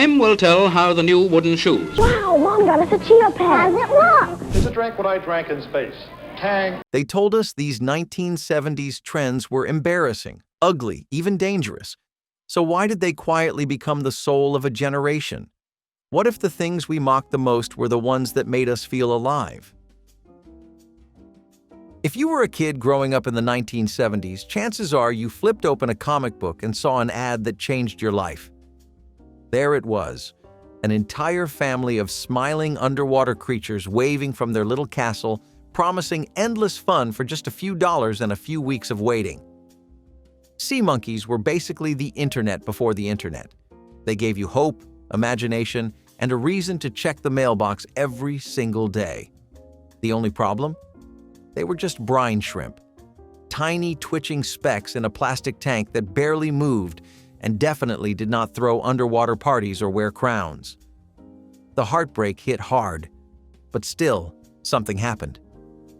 Time will tell how the new wooden shoes. Wow, Mom got us a Chia Pet. How's it look? Is it drank what I drank in space? Tang. They told us these 1970s trends were embarrassing, ugly, even dangerous. So why did they quietly become the soul of a generation? What if the things we mocked the most were the ones that made us feel alive? If you were a kid growing up in the 1970s, chances are you flipped open a comic book and saw an ad that changed your life. There it was, an entire family of smiling underwater creatures waving from their little castle, promising endless fun for just a few dollars and a few weeks of waiting. Sea monkeys were basically the internet before the internet. They gave you hope, imagination, and a reason to check the mailbox every single day. The only problem? They were just brine shrimp. Tiny twitching specks in a plastic tank that barely moved and definitely did not throw underwater parties or wear crowns. The heartbreak hit hard, but still, something happened.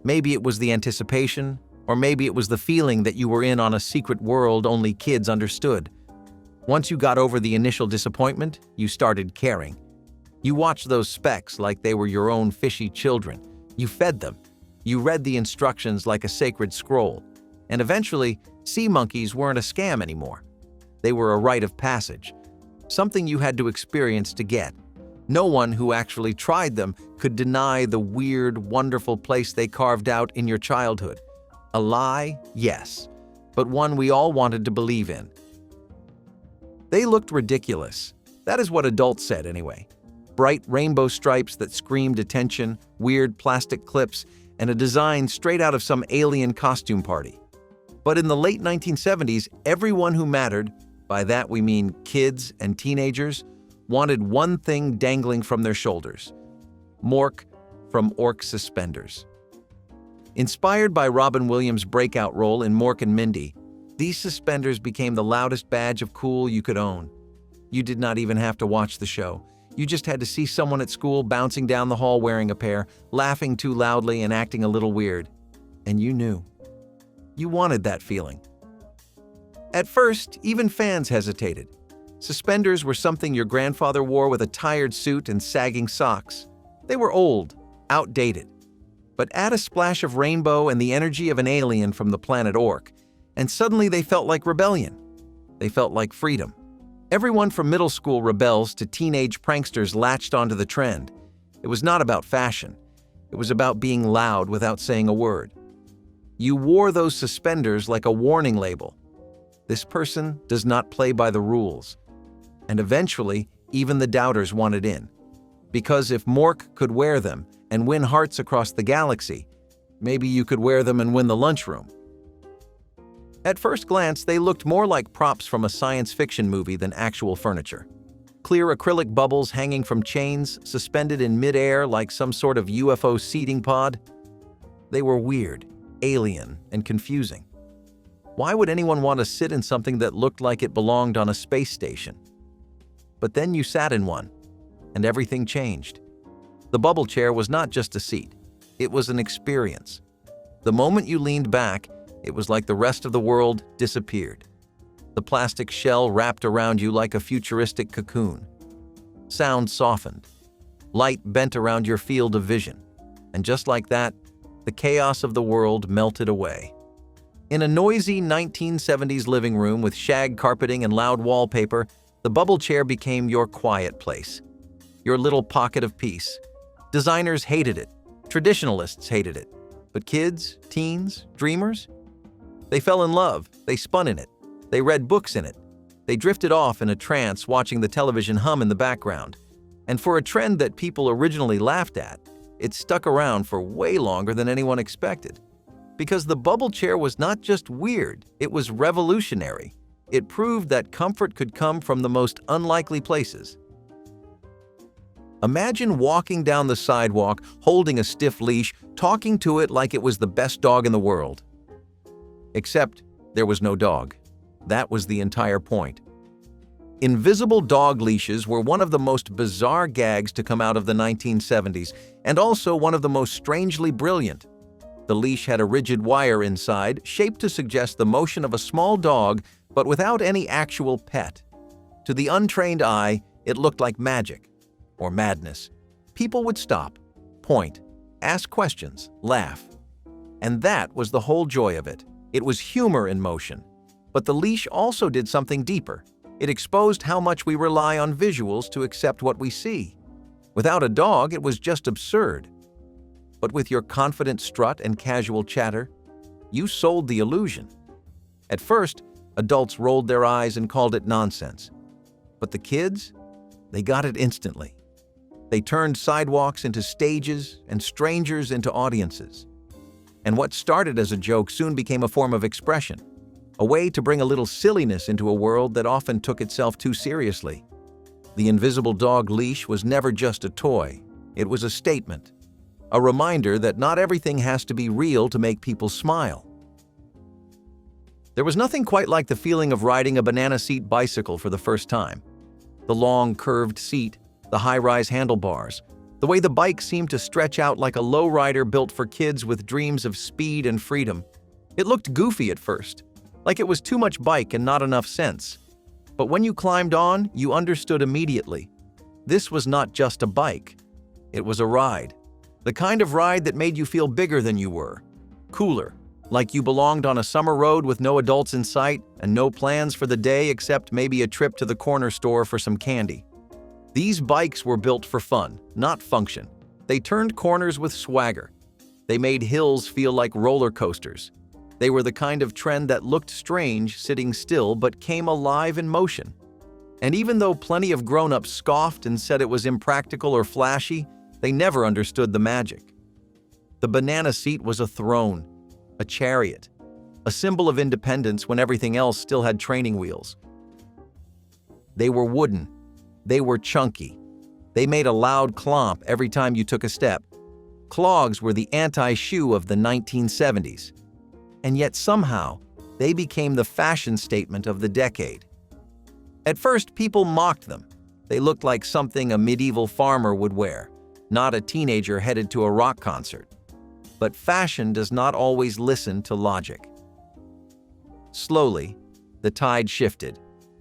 Maybe it was the anticipation, or maybe it was the feeling that you were in on a secret world only kids understood. Once you got over the initial disappointment, you started caring. You watched those specks like they were your own fishy children. You fed them. You read the instructions like a sacred scroll. And eventually, sea monkeys weren't a scam anymore. They were a rite of passage, something you had to experience to get. No one who actually tried them could deny the weird, wonderful place they carved out in your childhood. A lie, yes, but one we all wanted to believe in. They looked ridiculous. That is what adults said anyway. Bright rainbow stripes that screamed attention, weird plastic clips, and a design straight out of some alien costume party. But in the late 1970s, everyone who mattered, by that we mean kids and teenagers, wanted one thing dangling from their shoulders: Mork from Mor Suspenders. Inspired by Robin Williams' breakout role in Mork and Mindy, these suspenders became the loudest badge of cool you could own. You did not even have to watch the show. You just had to see someone at school bouncing down the hall wearing a pair, laughing too loudly and acting a little weird. And you knew. You wanted that feeling. At first, even fans hesitated. Suspenders were something your grandfather wore with a tired suit and sagging socks. They were old, outdated. But add a splash of rainbow and the energy of an alien from the planet Orc, and suddenly they felt like rebellion. They felt like freedom. Everyone from middle school rebels to teenage pranksters latched onto the trend. It was not about fashion. It was about being loud without saying a word. You wore those suspenders like a warning label. This person does not play by the rules. And eventually, even the doubters wanted in. Because if Mork could wear them and win hearts across the galaxy, maybe you could wear them and win the lunchroom. At first glance, they looked more like props from a science fiction movie than actual furniture. Clear acrylic bubbles hanging from chains, suspended in midair like some sort of UFO seating pod. They were weird, alien, and confusing. Why would anyone want to sit in something that looked like it belonged on a space station? But then you sat in one, and everything changed. The bubble chair was not just a seat. It was an experience. The moment you leaned back, it was like the rest of the world disappeared. The plastic shell wrapped around you like a futuristic cocoon. Sound softened. Light bent around your field of vision. And just like that, the chaos of the world melted away. In a noisy 1970s living room with shag carpeting and loud wallpaper, the bubble chair became your quiet place. Your little pocket of peace. Designers hated it. Traditionalists hated it. But kids, teens, dreamers? They fell in love. They spun in it. They read books in it. They drifted off in a trance watching the television hum in the background. And for a trend that people originally laughed at, it stuck around for way longer than anyone expected. Because the bubble chair was not just weird, it was revolutionary. It proved that comfort could come from the most unlikely places. Imagine walking down the sidewalk, holding a stiff leash, talking to it like it was the best dog in the world. Except there was no dog. That was the entire point. Invisible dog leashes were one of the most bizarre gags to come out of the 1970s, and also one of the most strangely brilliant. The leash had a rigid wire inside, shaped to suggest the motion of a small dog, but without any actual pet. To the untrained eye, It looked like magic, or madness. People would stop, point, ask questions, laugh. And that was the whole joy of it. It was humor in motion. But the leash also did something deeper. It exposed how much we rely on visuals to accept what we see. Without a dog, it was just absurd. But with your confident strut and casual chatter, you sold the illusion. At first, adults rolled their eyes and called it nonsense. But the kids, they got it instantly. They turned sidewalks into stages and strangers into audiences. And what started as a joke soon became a form of expression, a way to bring a little silliness into a world that often took itself too seriously. The invisible dog leash was never just a toy. It was a statement, a reminder that not everything has to be real to make people smile. There was nothing quite like the feeling of riding a banana seat bicycle for the first time. The long, curved seat, the high-rise handlebars, the way the bike seemed to stretch out like a lowrider built for kids with dreams of speed and freedom. It looked goofy at first, like it was too much bike and not enough sense. But when you climbed on, you understood immediately. This was not just a bike. It was a ride. The kind of ride that made you feel bigger than you were, cooler, like you belonged on a summer road with no adults in sight and no plans for the day except maybe a trip to the corner store for some candy. These bikes were built for fun, not function. They turned corners with swagger. They made hills feel like roller coasters. They were the kind of trend that looked strange sitting still but came alive in motion. And even though plenty of grown-ups scoffed and said it was impractical or flashy, they never understood the magic. The banana seat was a throne, a chariot, a symbol of independence when everything else still had training wheels. They were wooden. They were chunky. They made a loud clomp every time you took a step. Clogs were the anti-shoe of the 1970s. And yet somehow, they became the fashion statement of the decade. At first, people mocked them. They looked like something a medieval farmer would wear, not a teenager headed to a rock concert. But fashion does not always listen to logic. Slowly, the tide shifted.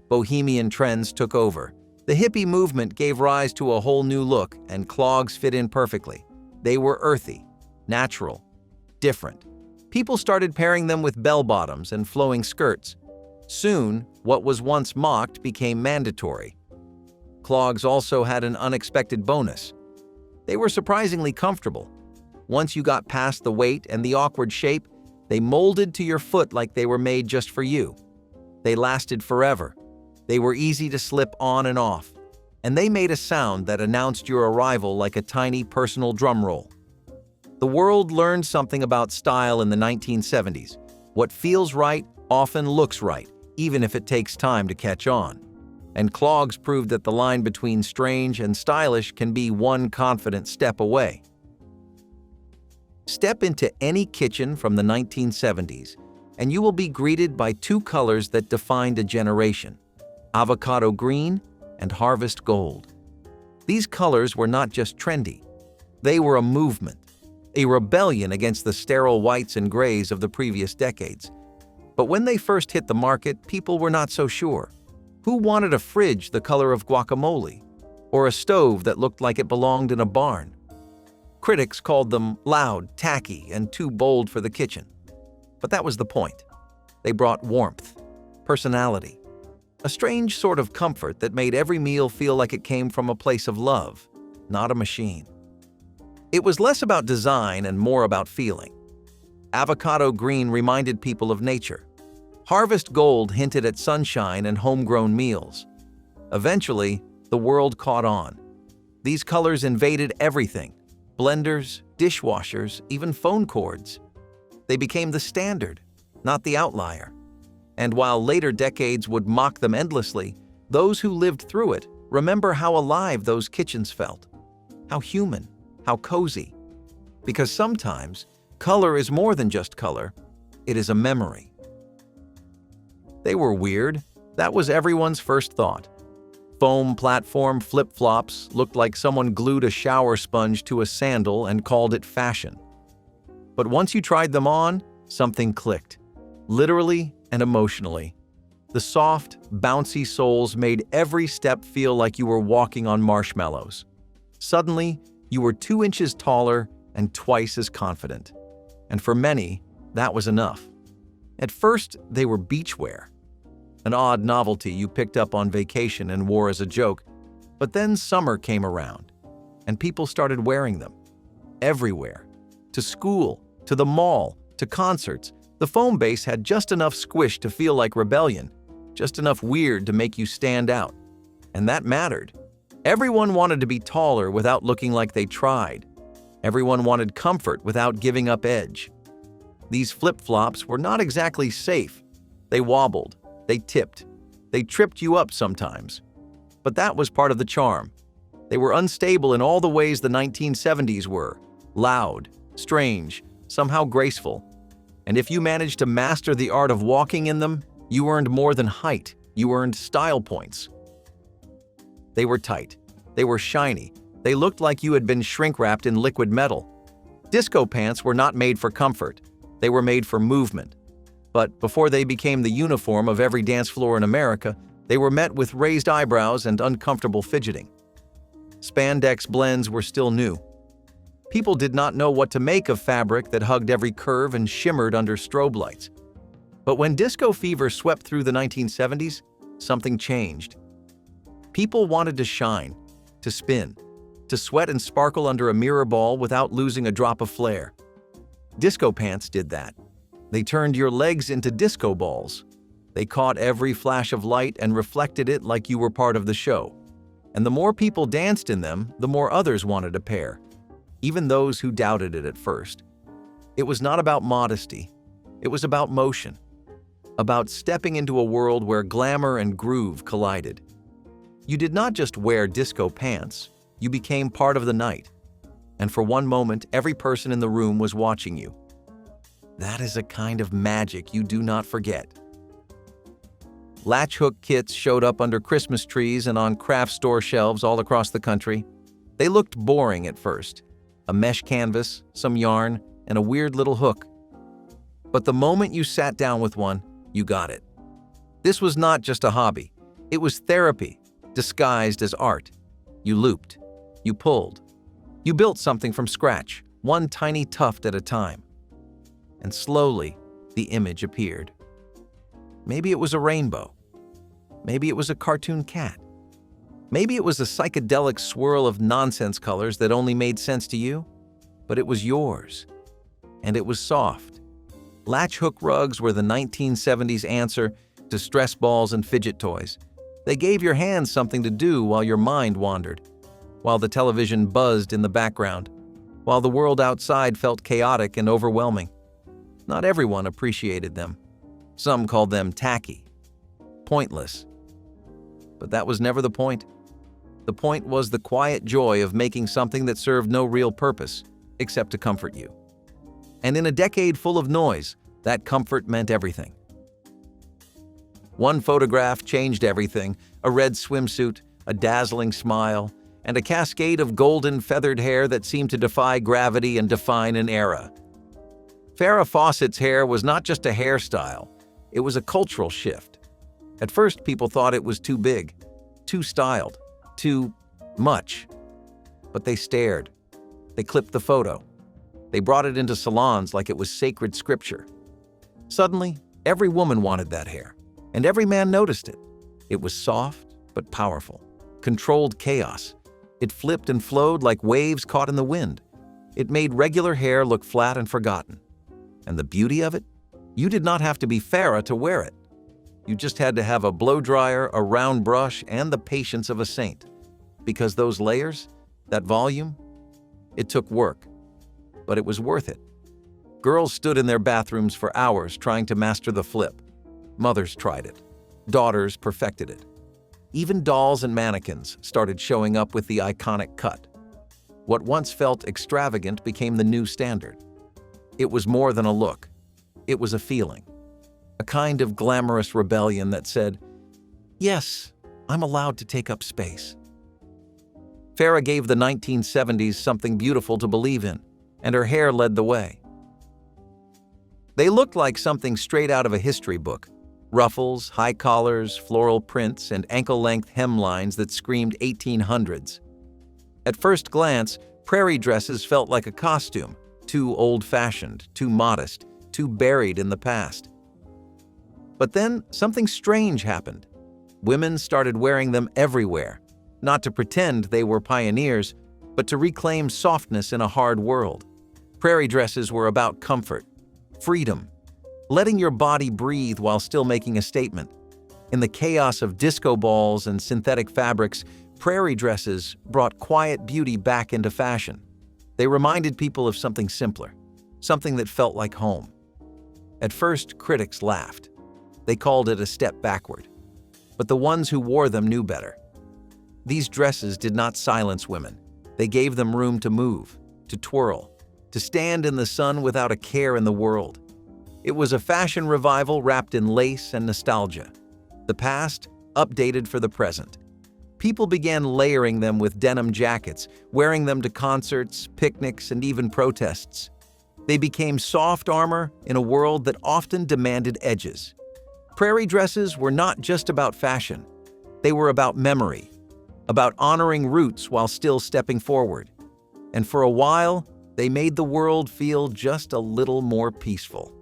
Bohemian trends took over. The hippie movement gave rise to a whole new look, and clogs fit in perfectly. They were earthy, natural, different. People started pairing them with bell-bottoms and flowing skirts. Soon, what was once mocked became mandatory. Clogs also had an unexpected bonus. They were surprisingly comfortable. Once you got past the weight and the awkward shape, they molded to your foot like they were made just for you. They lasted forever. They were easy to slip on and off. And they made a sound that announced your arrival like a tiny personal drum roll. The world learned something about style in the 1970s. What feels right often looks right, even if it takes time to catch on. And clogs proved that the line between strange and stylish can be one confident step away. Step into any kitchen from the 1970s, and you will be greeted by two colors that defined a generation: avocado green and harvest gold. These colors were not just trendy. They were a movement, a rebellion against the sterile whites and grays of the previous decades. But when they first hit the market, people were not so sure. Who wanted a fridge the color of guacamole, or a stove that looked like it belonged in a barn? Critics called them loud, tacky, and too bold for the kitchen. But that was the point. They brought warmth, personality, a strange sort of comfort that made every meal feel like it came from a place of love, not a machine. It was less about design and more about feeling. Avocado green reminded people of nature. Harvest gold hinted at sunshine and homegrown meals. Eventually, the world caught on. These colors invaded everything: blenders, dishwashers, even phone cords. They became the standard, not the outlier. And while later decades would mock them endlessly, those who lived through it remember how alive those kitchens felt, how human, how cozy. Because sometimes, color is more than just color, it is a memory. They were weird. That was everyone's first thought. Foam platform flip-flops looked like someone glued a shower sponge to a sandal and called it fashion. But once you tried them on, something clicked, literally and emotionally. The soft, bouncy soles made every step feel like you were walking on marshmallows. Suddenly, you were 2 inches taller and twice as confident. And for many, that was enough. At first, they were beachwear, an odd novelty you picked up on vacation and wore as a joke. But then summer came around, and people started wearing them. Everywhere. To school, to the mall, to concerts, the foam base had just enough squish to feel like rebellion, just enough weird to make you stand out. And that mattered. Everyone wanted to be taller without looking like they tried. Everyone wanted comfort without giving up edge. These flip-flops were not exactly safe. They wobbled, they tipped, they tripped you up sometimes. But that was part of the charm. They were unstable in all the ways the 1970s were: loud, strange, somehow graceful. And if you managed to master the art of walking in them, you earned more than height, you earned style points. They were tight, they were shiny, they looked like you had been shrink-wrapped in liquid metal. Disco pants were not made for comfort, they were made for movement. But before they became the uniform of every dance floor in America, they were met with raised eyebrows and uncomfortable fidgeting. Spandex blends were still new. People did not know what to make of fabric that hugged every curve and shimmered under strobe lights. But when disco fever swept through the 1970s, something changed. People wanted to shine, to spin, to sweat and sparkle under a mirror ball without losing a drop of flair. Disco pants did that. They turned your legs into disco balls. They caught every flash of light and reflected it like you were part of the show. And the more people danced in them, the more others wanted a pair, even those who doubted it at first. It was not about modesty. It was about motion, about stepping into a world where glamour and groove collided. You did not just wear disco pants, you became part of the night. And for one moment, every person in the room was watching you. That is a kind of magic you do not forget. Latch hook kits showed up under Christmas trees and on craft store shelves all across the country. They looked boring at first. A mesh canvas, some yarn, and a weird little hook. But the moment you sat down with one, you got it. This was not just a hobby. It was therapy, disguised as art. You looped. You pulled. You built something from scratch, one tiny tuft at a time. And slowly, the image appeared. Maybe it was a rainbow. Maybe it was a cartoon cat. Maybe it was a psychedelic swirl of nonsense colors that only made sense to you. But it was yours. And it was soft. Latch hook rugs were the 1970s answer to stress balls and fidget toys. They gave your hands something to do while your mind wandered, while the television buzzed in the background, while the world outside felt chaotic and overwhelming. Not everyone appreciated them. Some called them tacky, pointless. But that was never the point. The point was the quiet joy of making something that served no real purpose, except to comfort you. And in a decade full of noise, that comfort meant everything. One photograph changed everything: a red swimsuit, a dazzling smile, and a cascade of golden feathered hair that seemed to defy gravity and define an era. Farrah Fawcett's hair was not just a hairstyle, it was a cultural shift. At first, people thought it was too big, too styled, too much. But they stared. They clipped the photo. They brought it into salons like it was sacred scripture. Suddenly, every woman wanted that hair, and every man noticed it. It was soft but powerful, controlled chaos. It flipped and flowed like waves caught in the wind. It made regular hair look flat and forgotten. And the beauty of it? You did not have to be Farrah to wear it. You just had to have a blow dryer, a round brush, and the patience of a saint. Because those layers, that volume, it took work. But it was worth it. Girls stood in their bathrooms for hours trying to master the flip. Mothers tried it. Daughters perfected it. Even dolls and mannequins started showing up with the iconic cut. What once felt extravagant became the new standard. It was more than a look. It was a feeling. A kind of glamorous rebellion that said, yes, I'm allowed to take up space. Farrah gave the 1970s something beautiful to believe in, and her hair led the way. They looked like something straight out of a history book, Ruffles, high collars, floral prints, and ankle-length hemlines that screamed 1800s. At first glance, prairie dresses felt like a costume, too old-fashioned, too modest, too buried in the past. But then something strange happened. Women started wearing them everywhere, not to pretend they were pioneers, but to reclaim softness in a hard world. Prairie dresses were about comfort, freedom, letting your body breathe while still making a statement. In the chaos of disco balls and synthetic fabrics, prairie dresses brought quiet beauty back into fashion. They reminded people of something simpler, something that felt like home. At first, critics laughed. They called it a step backward. But the ones who wore them knew better. These dresses did not silence women. They gave them room to move, to twirl, to stand in the sun without a care in the world. It was a fashion revival wrapped in lace and nostalgia. The past, updated for the present. People began layering them with denim jackets, wearing them to concerts, picnics, and even protests. They became soft armor in a world that often demanded edges. Prairie dresses were not just about fashion. They were about memory, about honoring roots while still stepping forward. And for a while, they made the world feel just a little more peaceful.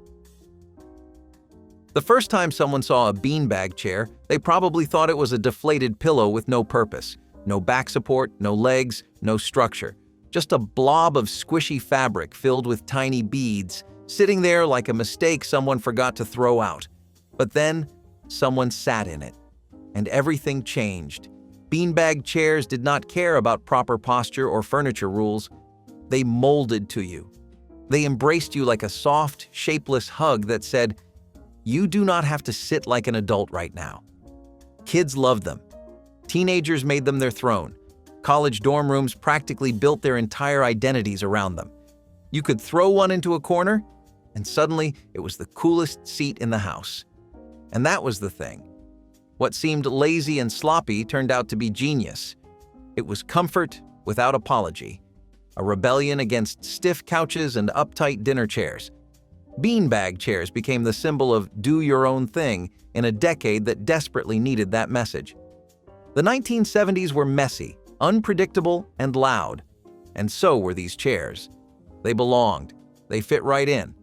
The first time someone saw a beanbag chair, they probably thought it was a deflated pillow with no purpose, no back support, no legs, no structure. Just a blob of squishy fabric filled with tiny beads, sitting there like a mistake someone forgot to throw out. But then, someone sat in it, and everything changed. Beanbag chairs did not care about proper posture or furniture rules. They molded to you. They embraced you like a soft, shapeless hug that said, "You do not have to sit like an adult right now." Kids loved them. Teenagers made them their throne. College dorm rooms practically built their entire identities around them. You could throw one into a corner, and suddenly it was the coolest seat in the house. And that was the thing. What seemed lazy and sloppy turned out to be genius. It was comfort without apology, a rebellion against stiff couches and uptight dinner chairs. Beanbag chairs became the symbol of do your own thing in a decade that desperately needed that message. The 1970s were messy, unpredictable, and loud. And so were these chairs. They belonged. They fit right in.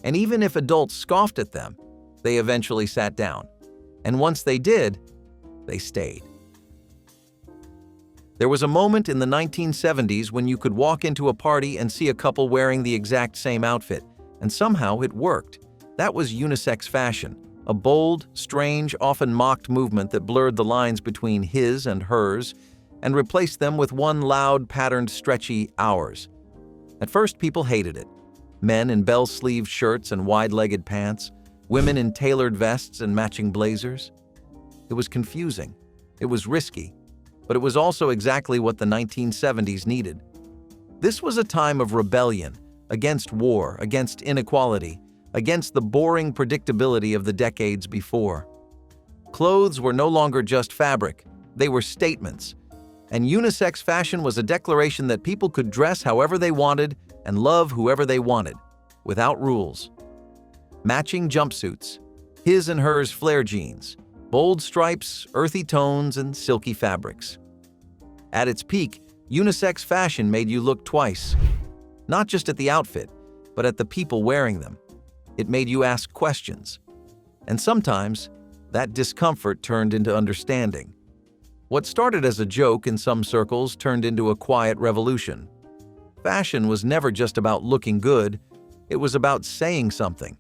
And even if adults scoffed at them, they eventually sat down. And once they did, they stayed. There was a moment in the 1970s when you could walk into a party and see a couple wearing the exact same outfit, and somehow it worked. That was unisex fashion, a bold, strange, often mocked movement that blurred the lines between his and hers and replaced them with one loud, patterned, stretchy ours. At first, people hated it. Men in bell-sleeved shirts and wide-legged pants, women in tailored vests and matching blazers. It was confusing. It was risky. But it was also exactly what the 1970s needed. This was a time of rebellion, against war, against inequality, against the boring predictability of the decades before. Clothes were no longer just fabric, they were statements. And unisex fashion was a declaration that people could dress however they wanted and love whoever they wanted, without rules. Matching jumpsuits, his and hers flare jeans, bold stripes, earthy tones, and silky fabrics. At its peak, unisex fashion made you look twice. Not just at the outfit, but at the people wearing them. It made you ask questions. And sometimes, that discomfort turned into understanding. What started as a joke in some circles turned into a quiet revolution. Fashion was never just about looking good, it was about saying something.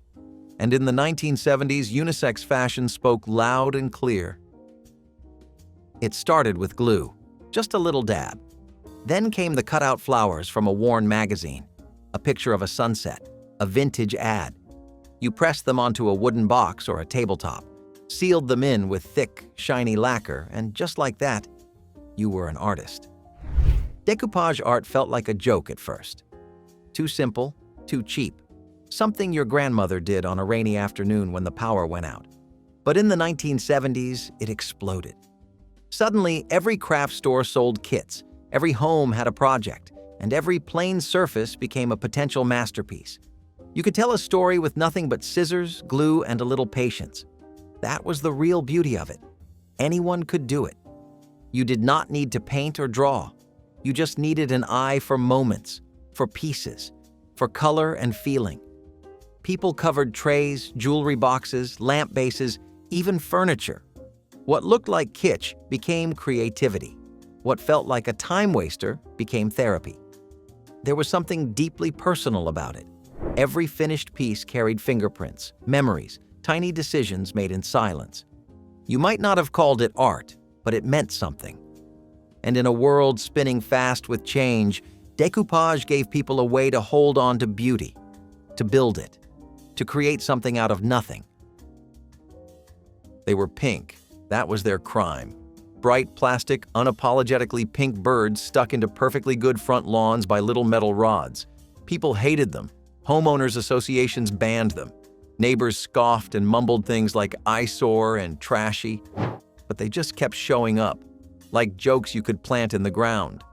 And in the 1970s, unisex fashion spoke loud and clear. It started with glue, just a little dab. Then came the cutout flowers from a worn magazine, a picture of a sunset, a vintage ad. You pressed them onto a wooden box or a tabletop, sealed them in with thick, shiny lacquer, and just like that, you were an artist. Decoupage art felt like a joke at first. Too simple, too cheap. Something your grandmother did on a rainy afternoon when the power went out. But in the 1970s, it exploded. Suddenly, every craft store sold kits, every home had a project, and every plain surface became a potential masterpiece. You could tell a story with nothing but scissors, glue, and a little patience. That was the real beauty of it. Anyone could do it. You did not need to paint or draw. You just needed an eye for moments, for pieces, for color and feeling. People covered trays, jewelry boxes, lamp bases, even furniture. What looked like kitsch became creativity. What felt like a time waster became therapy. There was something deeply personal about it. Every finished piece carried fingerprints, memories, tiny decisions made in silence. You might not have called it art, but it meant something. And in a world spinning fast with change, decoupage gave people a way to hold on to beauty, to build it, to create something out of nothing. They were pink. That was their crime. Bright, plastic, unapologetically pink birds stuck into perfectly good front lawns by little metal rods. People hated them. Homeowners associations banned them. Neighbors scoffed and mumbled things like eyesore and trashy. But they just kept showing up, like jokes you could plant in the ground.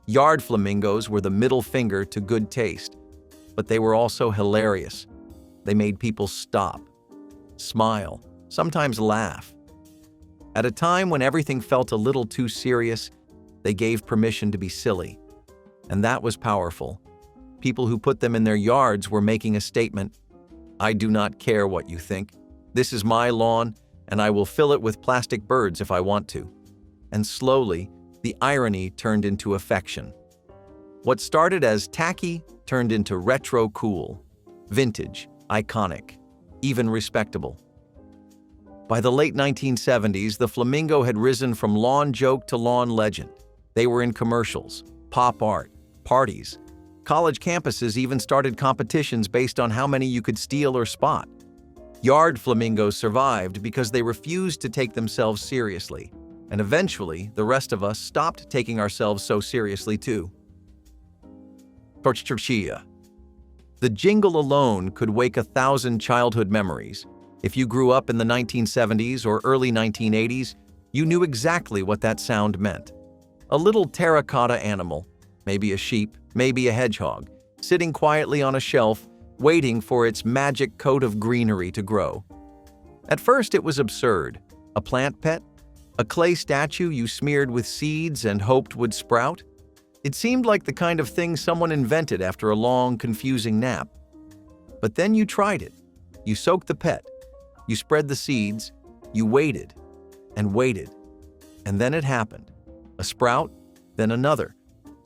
Yard flamingos were the middle finger to good taste, but they were also hilarious. They made people stop, smile, sometimes laugh. At a time when everything felt a little too serious, they gave permission to be silly. And that was powerful. People who put them in their yards were making a statement. I do not care what you think. This is my lawn, and I will fill it with plastic birds if I want to. And slowly, the irony turned into affection. What started as tacky turned into retro cool, vintage, iconic, even respectable. By the late 1970s, the flamingo had risen from lawn joke to lawn legend. They were in commercials, pop art, parties. College campuses even started competitions based on how many you could steal or spot. Yard flamingos survived because they refused to take themselves seriously, and eventually the rest of us stopped taking ourselves so seriously too. Chia. The jingle alone could wake 1,000 childhood memories. If you grew up in the 1970s or early 1980s, you knew exactly what that sound meant. A little terracotta animal, maybe a sheep, maybe a hedgehog, sitting quietly on a shelf, waiting for its magic coat of greenery to grow. At first it was absurd. A plant pet? A clay statue you smeared with seeds and hoped would sprout? It seemed like the kind of thing someone invented after a long, confusing nap. But then you tried it. You soaked the pet. You spread the seeds. You waited and waited. And then it happened. A sprout, then another.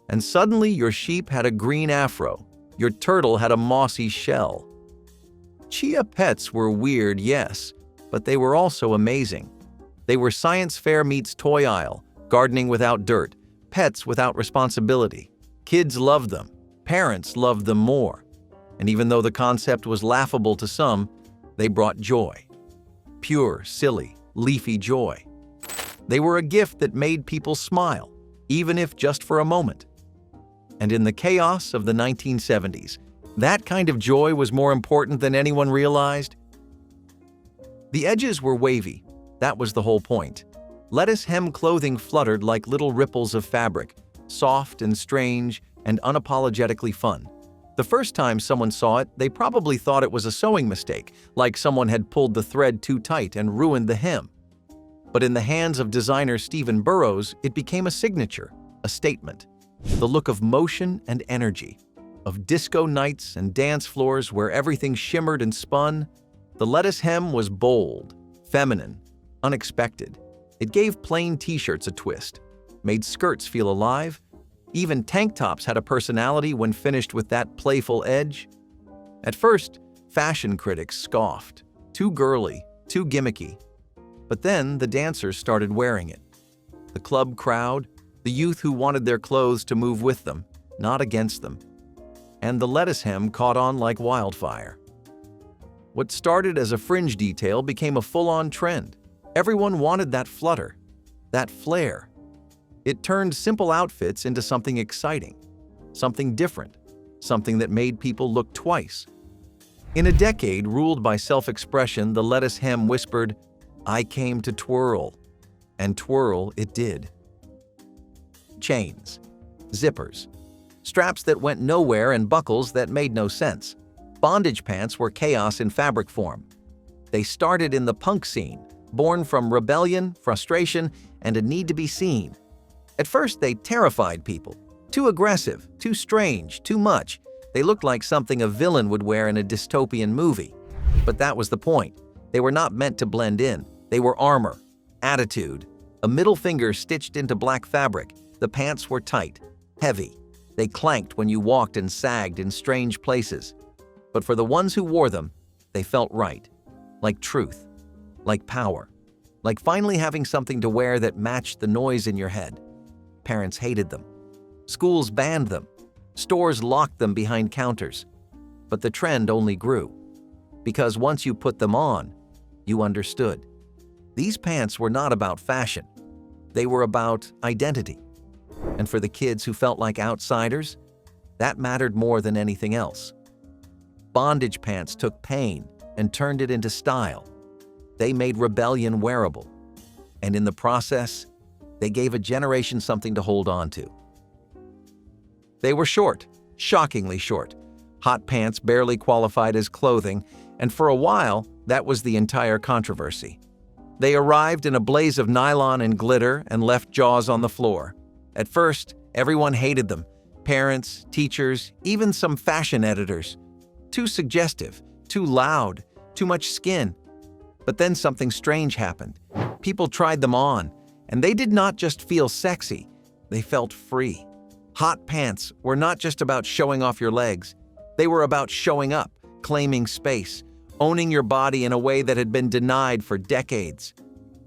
And suddenly your sheep had a green afro. Your turtle had a mossy shell. Chia Pets were weird, yes, but they were also amazing. They were science fair meets toy aisle, gardening without dirt, pets without responsibility. Kids loved them. Parents loved them more. And even though the concept was laughable to some, they brought joy. Pure, silly, leafy joy. They were a gift that made people smile, even if just for a moment. And in the chaos of the 1970s, that kind of joy was more important than anyone realized. The edges were wavy. That was the whole point. Lettuce hem clothing fluttered like little ripples of fabric, soft and strange and unapologetically fun. The first time someone saw it, they probably thought it was a sewing mistake, like someone had pulled the thread too tight and ruined the hem. But in the hands of designer Stephen Burrows, it became a signature, a statement. The look of motion and energy, of disco nights and dance floors where everything shimmered and spun. The lettuce hem was bold, feminine, unexpected. It gave plain t-shirts a twist, made skirts feel alive. Even tank tops had a personality when finished with that playful edge. At first, fashion critics scoffed. Too girly, too gimmicky. But then the dancers started wearing it. The club crowd, the youth who wanted their clothes to move with them, not against them. And the lettuce hem caught on like wildfire. What started as a fringe detail became a full-on trend. Everyone wanted that flutter, that flair. It turned simple outfits into something exciting, something different, something that made people look twice. In a decade ruled by self-expression, the lettuce hem whispered, "I came to twirl," and twirl it did. Chains, zippers, straps that went nowhere and buckles that made no sense. Bondage pants were chaos in fabric form. They started in the punk scene, born from rebellion, frustration, and a need to be seen. At first, they terrified people. Too aggressive, too strange, too much. They looked like something a villain would wear in a dystopian movie. But that was the point. They were not meant to blend in. They were armor, attitude, a middle finger stitched into black fabric. The pants were tight, heavy. They clanked when you walked and sagged in strange places. But for the ones who wore them, they felt right. Like truth, like power, like finally having something to wear that matched the noise in your head. Parents hated them. Schools banned them. Stores locked them behind counters. But the trend only grew. Because once you put them on, you understood. These pants were not about fashion. They were about identity. And for the kids who felt like outsiders, that mattered more than anything else. Bondage pants took pain and turned it into style. They made rebellion wearable. And in the process, they gave a generation something to hold on to. They were short, shockingly short. Hot pants barely qualified as clothing, and for a while, that was the entire controversy. They arrived in a blaze of nylon and glitter and left jaws on the floor. At first, everyone hated them. Parents, teachers, even some fashion editors. Too suggestive, too loud, too much skin. But then something strange happened. People tried them on, and they did not just feel sexy, they felt free. Hot pants were not just about showing off your legs. They were about showing up, claiming space, owning your body in a way that had been denied for decades.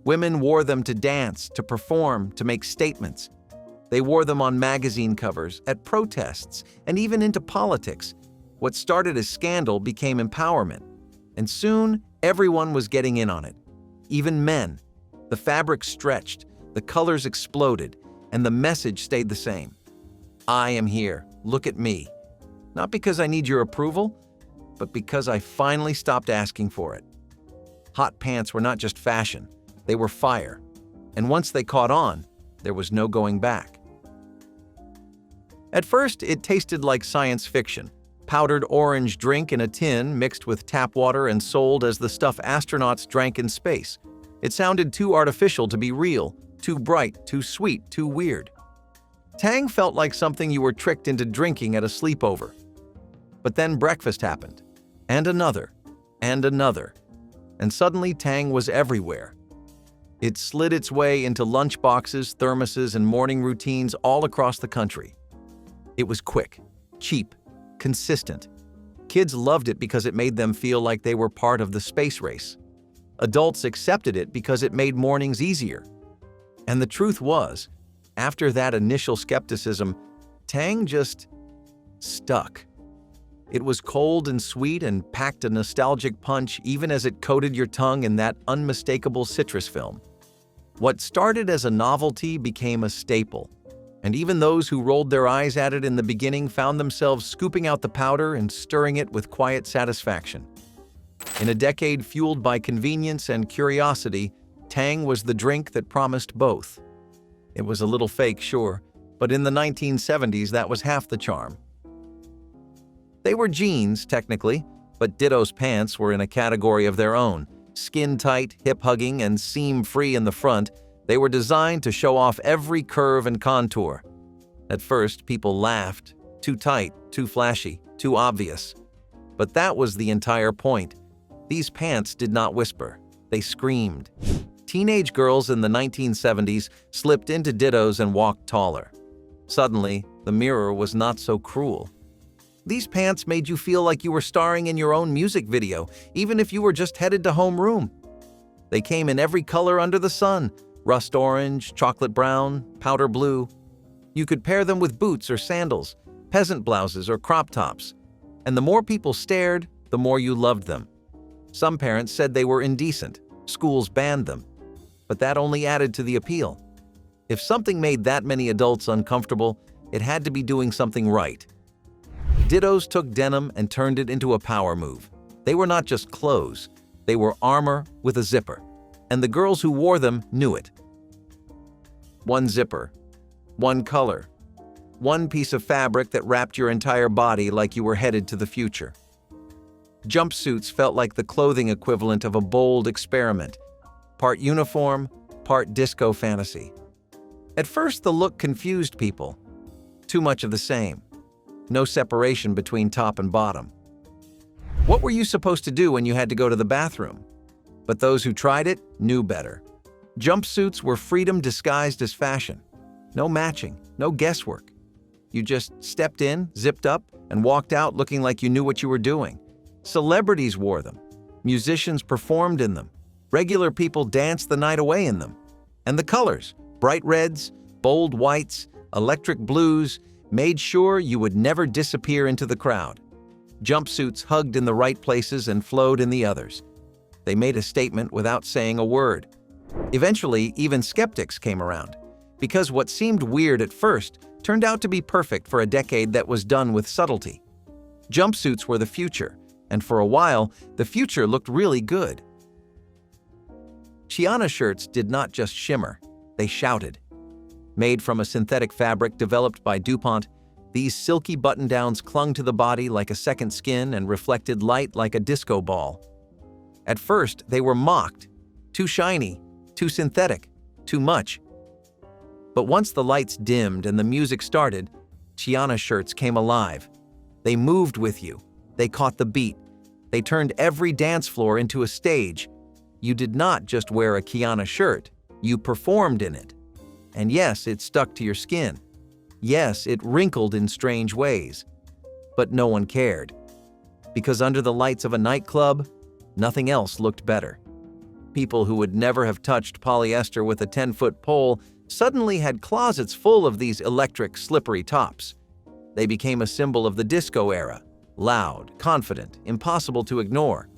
Women wore them to dance, to perform, to make statements. They wore them on magazine covers, at protests, and even into politics. What started as scandal became empowerment. And soon, everyone was getting in on it. Even men. The fabric stretched, the colors exploded, and the message stayed the same. I am here. Look at me. Not because I need your approval, but because I finally stopped asking for it. Hot pants were not just fashion. They were fire. And once they caught on, there was no going back. At first, it tasted like science fiction. Powdered orange drink in a tin mixed with tap water and sold as the stuff astronauts drank in space. It sounded too artificial to be real, too bright, too sweet, too weird. Tang felt like something you were tricked into drinking at a sleepover. But then breakfast happened, and another, and another, and suddenly Tang was everywhere. It slid its way into lunchboxes, thermoses, and morning routines all across the country. It was quick, cheap, consistent. Kids loved it because it made them feel like they were part of the space race. Adults accepted it because it made mornings easier. And the truth was, after that initial skepticism, Tang just stuck. It was cold and sweet and packed a nostalgic punch even as it coated your tongue in that unmistakable citrus film. What started as a novelty became a staple, and even those who rolled their eyes at it in the beginning found themselves scooping out the powder and stirring it with quiet satisfaction. In a decade fueled by convenience and curiosity, Tang was the drink that promised both. It was a little fake, sure, but in the 1970s that was half the charm. They were jeans, technically, but Dittos pants were in a category of their own. Skin-tight, hip-hugging, and seam-free in the front, they were designed to show off every curve and contour. At first, people laughed. Too tight, too flashy, too obvious. But that was the entire point. These pants did not whisper. They screamed. Teenage girls in the 1970s slipped into Dittos and walked taller. Suddenly, the mirror was not so cruel. These pants made you feel like you were starring in your own music video, even if you were just headed to homeroom. They came in every color under the sun: rust orange, chocolate brown, powder blue. You could pair them with boots or sandals, peasant blouses or crop tops. And the more people stared, the more you loved them. Some parents said they were indecent. Schools banned them. But that only added to the appeal. If something made that many adults uncomfortable, it had to be doing something right. Dittos took denim and turned it into a power move. They were not just clothes. They were armor with a zipper. And the girls who wore them knew it. One zipper, one color, one piece of fabric that wrapped your entire body like you were headed to the future. Jumpsuits felt like the clothing equivalent of a bold experiment. part uniform, part disco fantasy. At first, the look confused people. Too much of the same. No separation between top and bottom. What were you supposed to do when you had to go to the bathroom? But those who tried it knew better. Jumpsuits were freedom disguised as fashion. No matching, no guesswork. You just stepped in, zipped up, and walked out looking like you knew what you were doing. Celebrities wore them. Musicians performed in them. Regular people danced the night away in them. And the colors, bright reds, bold whites, electric blues, made sure you would never disappear into the crowd. Jumpsuits hugged in the right places and flowed in the others. They made a statement without saying a word. Eventually, even skeptics came around, because what seemed weird at first turned out to be perfect for a decade that was done with subtlety. Jumpsuits were the future, and for a while, the future looked really good. Tiana Shirts did not just shimmer, they shouted. Made from a synthetic fabric developed by DuPont, these silky button-downs clung to the body like a second skin and reflected light like a disco ball. At first, they were mocked. Too shiny, too synthetic, too much. But once the lights dimmed and the music started, Tiana Shirts came alive. They moved with you. They caught the beat. They turned every dance floor into a stage. You did not just wear a Tiana shirt. You performed in it. And yes, it stuck to your skin. Yes, it wrinkled in strange ways. But no one cared. Because under the lights of a nightclub, nothing else looked better. People who would never have touched polyester with a 10-foot pole suddenly had closets full of these electric, slippery tops. They became a symbol of the disco era, loud, confident, impossible to ignore.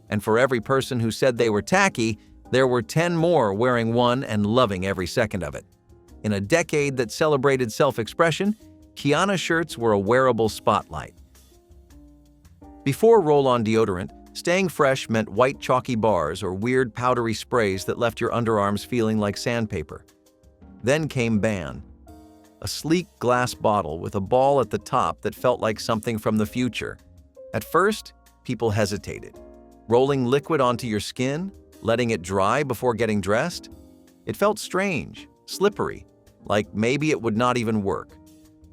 And for every person who said they were tacky, there were 10 more wearing one and loving every second of it. In a decade that celebrated self-expression, Tiana Shirts were a wearable spotlight. Before roll-on deodorant, staying fresh meant white chalky bars or weird powdery sprays that left your underarms feeling like sandpaper. Then came Ban, a sleek glass bottle with a ball at the top that felt like something from the future. At first, people hesitated. Rolling liquid onto your skin, letting it dry before getting dressed? It felt strange, slippery, like maybe it would not even work.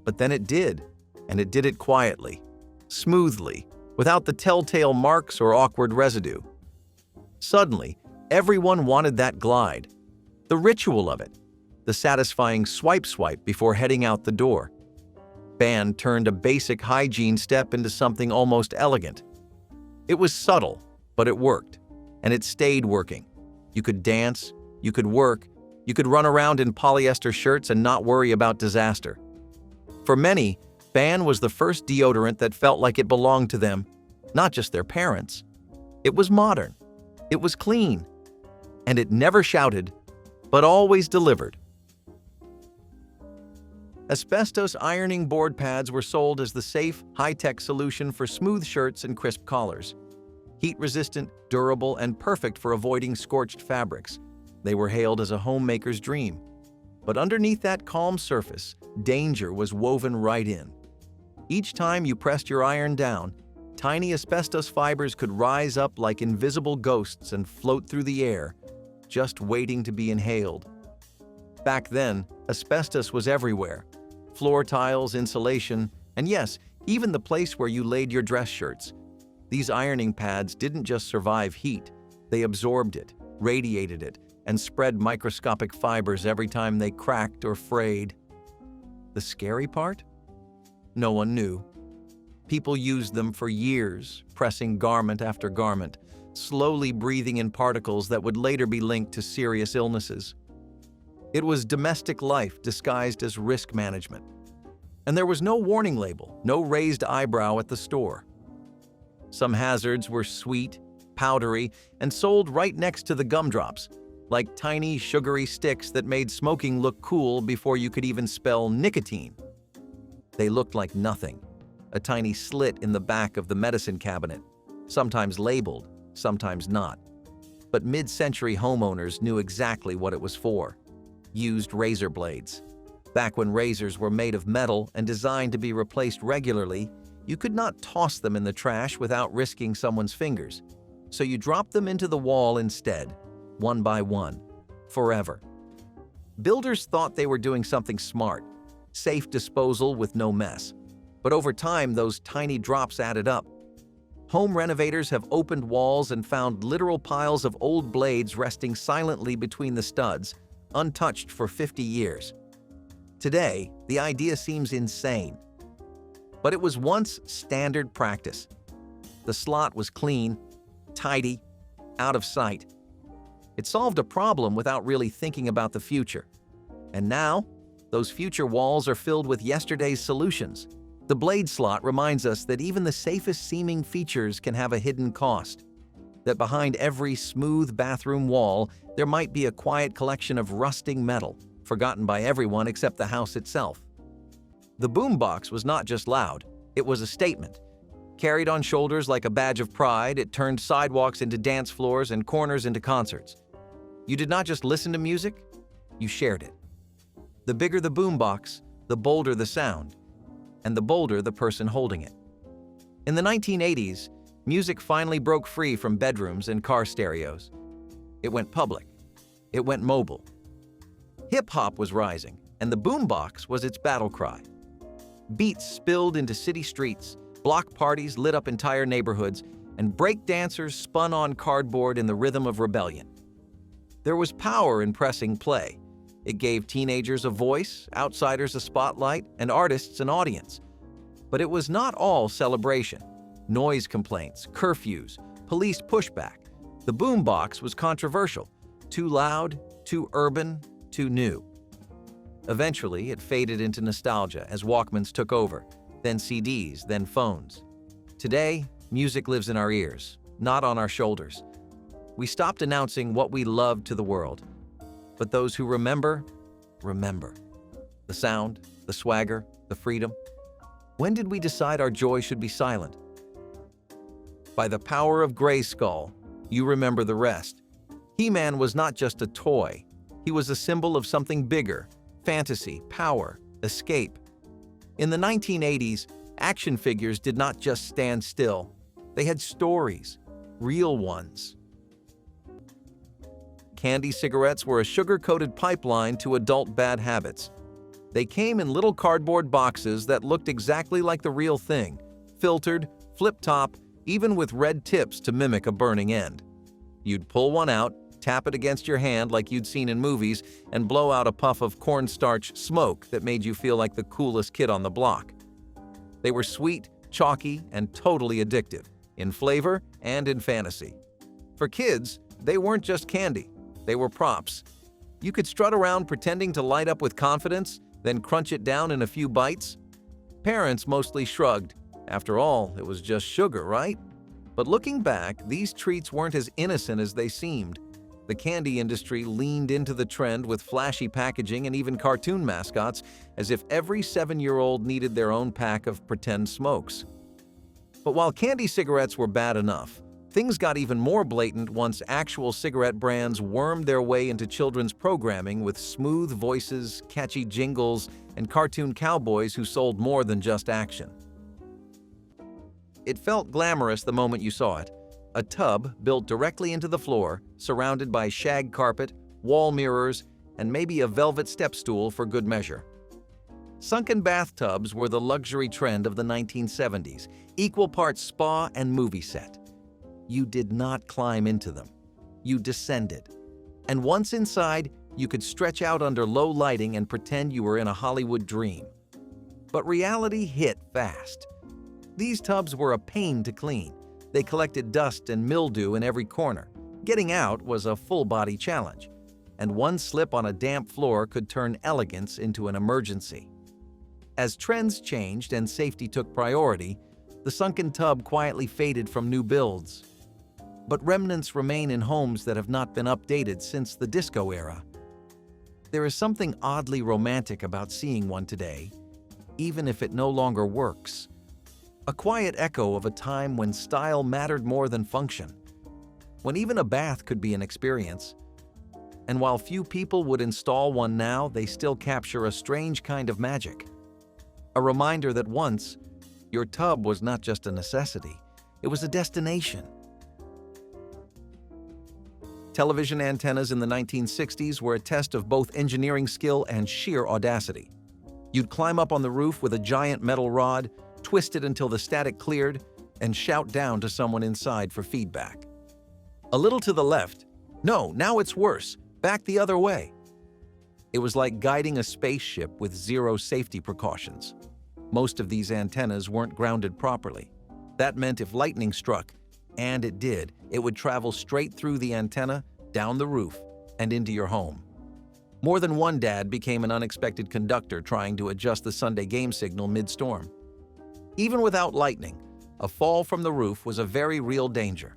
But then it did, and it did it quietly, smoothly, without the telltale marks or awkward residue. Suddenly, everyone wanted that glide, the ritual of it, the satisfying swipe before heading out the door. Ban turned a basic hygiene step into something almost elegant. It was subtle, but it worked, and it stayed working. You could dance, you could work, you could run around in polyester shirts and not worry about disaster. For many, Ban was the first deodorant that felt like it belonged to them, not just their parents. It was modern, it was clean, and it never shouted, but always delivered. Asbestos ironing board pads were sold as the safe, high-tech solution for smooth shirts and crisp collars. Heat-resistant, durable, and perfect for avoiding scorched fabrics, they were hailed as a homemaker's dream. But underneath that calm surface, danger was woven right in. Each time you pressed your iron down, tiny asbestos fibers could rise up like invisible ghosts and float through the air, just waiting to be inhaled. Back then, asbestos was everywhere. Floor tiles, insulation, and yes, even the place where you laid your dress shirts. These ironing pads didn't just survive heat, they absorbed it, radiated it, and spread microscopic fibers every time they cracked or frayed. The scary part? No one knew. People used them for years, pressing garment after garment, slowly breathing in particles that would later be linked to serious illnesses. It was domestic life disguised as risk management. And there was no warning label, no raised eyebrow at the store. Some hazards were sweet, powdery, and sold right next to the gumdrops, like tiny, sugary sticks that made smoking look cool before you could even spell nicotine. They looked like nothing, a tiny slit in the back of the medicine cabinet, sometimes labeled, sometimes not. But mid-century homeowners knew exactly what it was for. Used razor blades. Back when razors were made of metal and designed to be replaced regularly, you could not toss them in the trash without risking someone's fingers. So you dropped them into the wall instead, one by one, forever. Builders thought they were doing something smart, safe disposal with no mess. But over time, those tiny drops added up. Home renovators have opened walls and found literal piles of old blades resting silently between the studs, untouched for 50 years. Today, the idea seems insane. But it was once standard practice. The slot was clean, tidy, out of sight. It solved a problem without really thinking about the future. And now, those future walls are filled with yesterday's solutions. The blade slot reminds us that even the safest-seeming features can have a hidden cost. That behind every smooth bathroom wall, there might be a quiet collection of rusting metal, forgotten by everyone except the house itself. The boombox was not just loud, it was a statement. Carried on shoulders like a badge of pride, it turned sidewalks into dance floors and corners into concerts. You did not just listen to music, you shared it. The bigger the boombox, the bolder the sound, and the bolder the person holding it. In the 1980s, music finally broke free from bedrooms and car stereos. It went public. It went mobile. Hip-hop was rising, and the boombox was its battle cry. Beats spilled into city streets, block parties lit up entire neighborhoods, and break dancers spun on cardboard in the rhythm of rebellion. There was power in pressing play. It gave teenagers a voice, outsiders a spotlight, and artists an audience. But it was not all celebration. Noise complaints, curfews, police pushback. The boombox was controversial. Too loud, too urban, too new. Eventually, it faded into nostalgia as Walkmans took over, then CDs, then phones. Today, music lives in our ears, not on our shoulders. We stopped announcing what we loved to the world. But those who remember, remember. The sound, the swagger, the freedom. When did we decide our joy should be silent? By the power of Grayskull, you remember the rest. He-Man was not just a toy. He was a symbol of something bigger, fantasy, power, escape. In the 1980s, action figures did not just stand still. They had stories, real ones. Candy cigarettes were a sugar-coated pipeline to adult bad habits. They came in little cardboard boxes that looked exactly like the real thing, filtered, flip-top, even with red tips to mimic a burning end. You'd pull one out, tap it against your hand like you'd seen in movies, and blow out a puff of cornstarch smoke that made you feel like the coolest kid on the block. They were sweet, chalky, and totally addictive, in flavor and in fantasy. For kids, they weren't just candy. They were props. You could strut around pretending to light up with confidence, then crunch it down in a few bites. Parents mostly shrugged. After all, it was just sugar, right? But looking back, these treats weren't as innocent as they seemed. The candy industry leaned into the trend with flashy packaging and even cartoon mascots, as if every 7-year-old needed their own pack of pretend smokes. But while candy cigarettes were bad enough, things got even more blatant once actual cigarette brands wormed their way into children's programming with smooth voices, catchy jingles, and cartoon cowboys who sold more than just action. It felt glamorous the moment you saw it. A tub built directly into the floor, surrounded by shag carpet, wall mirrors, and maybe a velvet step stool for good measure. Sunken bathtubs were the luxury trend of the 1970s, equal parts spa and movie set. You did not climb into them. You descended. And once inside, you could stretch out under low lighting and pretend you were in a Hollywood dream. But reality hit fast. These tubs were a pain to clean. They collected dust and mildew in every corner. Getting out was a full-body challenge. And one slip on a damp floor could turn elegance into an emergency. As trends changed and safety took priority, the sunken tub quietly faded from new builds. But remnants remain in homes that have not been updated since the disco era. There is something oddly romantic about seeing one today, even if it no longer works. A quiet echo of a time when style mattered more than function, when even a bath could be an experience. And while few people would install one now, they still capture a strange kind of magic. A reminder that once, your tub was not just a necessity, it was a destination. Television antennas in the 1960s were a test of both engineering skill and sheer audacity. You'd climb up on the roof with a giant metal rod, twist it until the static cleared, and shout down to someone inside for feedback. A little to the left. No, now it's worse. Back the other way. It was like guiding a spaceship with zero safety precautions. Most of these antennas weren't grounded properly. That meant if lightning struck, and it did, it would travel straight through the antenna, down the roof, and into your home. More than one dad became an unexpected conductor trying to adjust the Sunday game signal mid-storm. Even without lightning, a fall from the roof was a very real danger.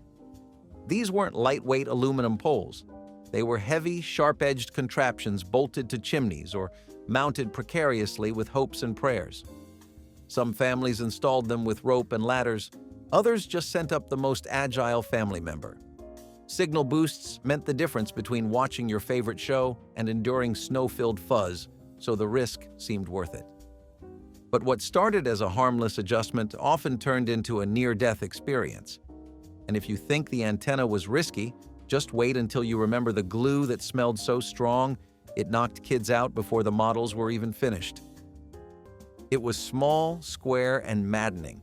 These weren't lightweight aluminum poles. They were heavy, sharp-edged contraptions bolted to chimneys or mounted precariously with hopes and prayers. Some families installed them with rope and ladders. Others just sent up the most agile family member. Signal boosts meant the difference between watching your favorite show and enduring snow-filled fuzz, so the risk seemed worth it. But what started as a harmless adjustment often turned into a near-death experience. And if you think the antenna was risky, just wait until you remember the glue that smelled so strong it knocked kids out before the models were even finished. It was small, square, and maddening.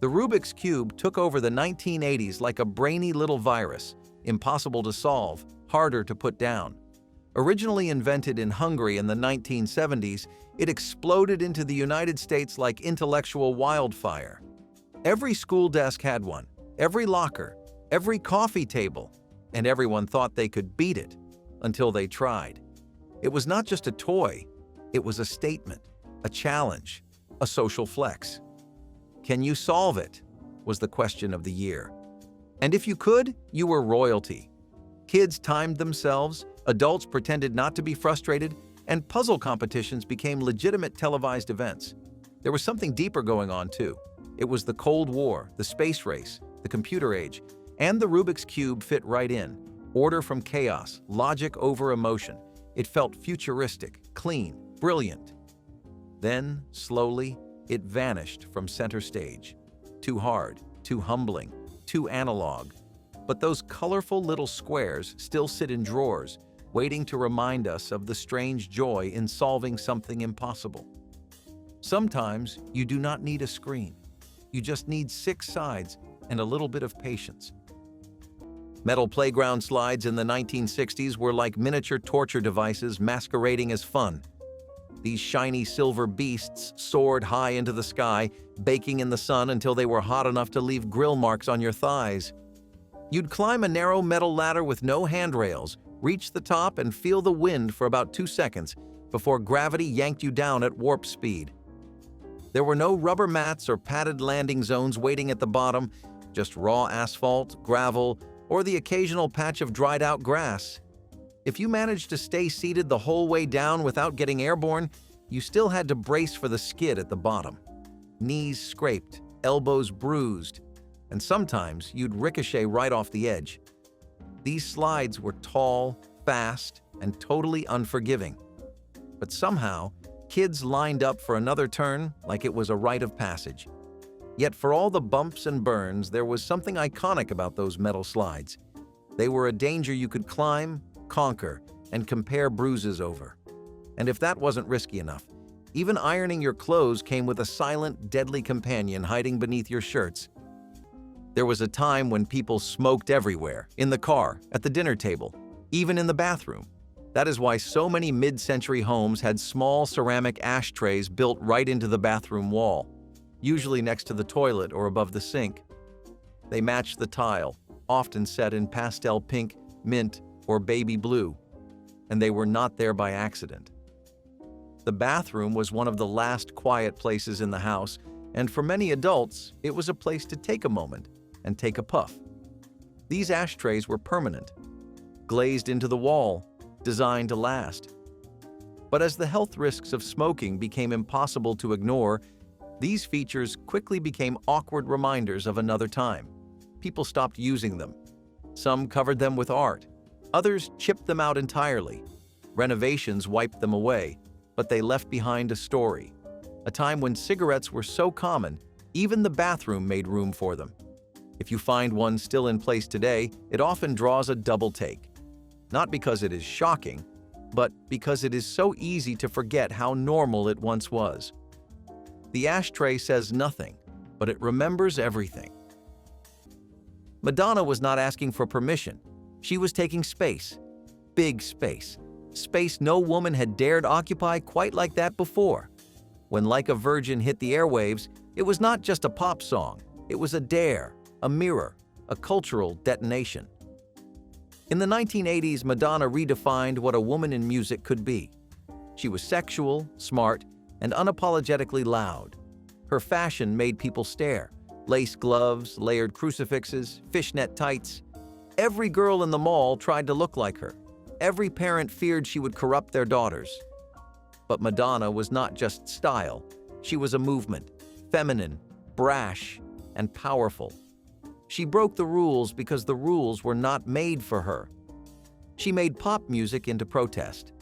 The Rubiks cube took over the 1980s like a brainy little virus, impossible to solve, harder to put down. Originally invented in Hungary in the 1970s, it exploded into the United States like intellectual wildfire. Every school desk had one, every locker, every coffee table, and everyone thought they could beat it until they tried. It was not just a toy, it was a statement, a challenge, a social flex. Can you solve it? Was the question of the year. And if you could, you were royalty. Kids timed themselves, adults pretended not to be frustrated, and puzzle competitions became legitimate televised events. There was something deeper going on too. It was the Cold War, the space race, the computer age, and the Rubik's Cube fit right in. Order from chaos, logic over emotion. It felt futuristic, clean, brilliant. Then, slowly, it vanished from center stage. Too hard, too humbling, too analog. But those colorful little squares still sit in drawers, waiting to remind us of the strange joy in solving something impossible. Sometimes you do not need a screen. You just need 6 sides and a little bit of patience. Metal playground slides in the 1960s were like miniature torture devices masquerading as fun. These shiny silver beasts soared high into the sky, baking in the sun until they were hot enough to leave grill marks on your thighs. You'd climb a narrow metal ladder with no handrails, reach the top and feel the wind for about 2 seconds before gravity yanked you down at warp speed. There were no rubber mats or padded landing zones waiting at the bottom, just raw asphalt, gravel, or the occasional patch of dried-out grass. If you managed to stay seated the whole way down without getting airborne, you still had to brace for the skid at the bottom. Knees scraped, elbows bruised, and sometimes you'd ricochet right off the edge. These slides were tall, fast, and totally unforgiving. But somehow, kids lined up for another turn like it was a rite of passage. Yet for all the bumps and burns, there was something iconic about those metal slides. They were a danger you could climb, conquer, and compare bruises over. And if that wasn't risky enough, even ironing your clothes came with a silent, deadly companion hiding beneath your shirts. There was a time when people smoked everywhere, in the car, at the dinner table, even in the bathroom. That is why so many mid-century homes had small ceramic ashtrays built right into the bathroom wall, usually next to the toilet or above the sink. They matched the tile, often set in pastel pink, mint, or baby blue, and they were not there by accident. The bathroom was one of the last quiet places in the house, and for many adults, it was a place to take a moment and take a puff. These ashtrays were permanent, glazed into the wall, designed to last. But as the health risks of smoking became impossible to ignore, these features quickly became awkward reminders of another time. People stopped using them. Some covered them with art. Others chipped them out entirely. Renovations wiped them away, but they left behind a story. A time when cigarettes were so common, even the bathroom made room for them. If you find one still in place today, it often draws a double take. Not because it is shocking, but because it is so easy to forget how normal it once was. The ashtray says nothing, but it remembers everything. Madonna was not asking for permission. She was taking space. Big space. Space no woman had dared occupy quite like that before. When Like a Virgin hit the airwaves, it was not just a pop song. It was a dare, a mirror, a cultural detonation. In the 1980s, Madonna redefined what a woman in music could be. She was sexual, smart, and unapologetically loud. Her fashion made people stare. Lace gloves, layered crucifixes, fishnet tights. Every girl in the mall tried to look like her. Every parent feared she would corrupt their daughters. But Madonna was not just style. She was a movement, feminine, brash, and powerful. She broke the rules because the rules were not made for her. She made pop music into protest.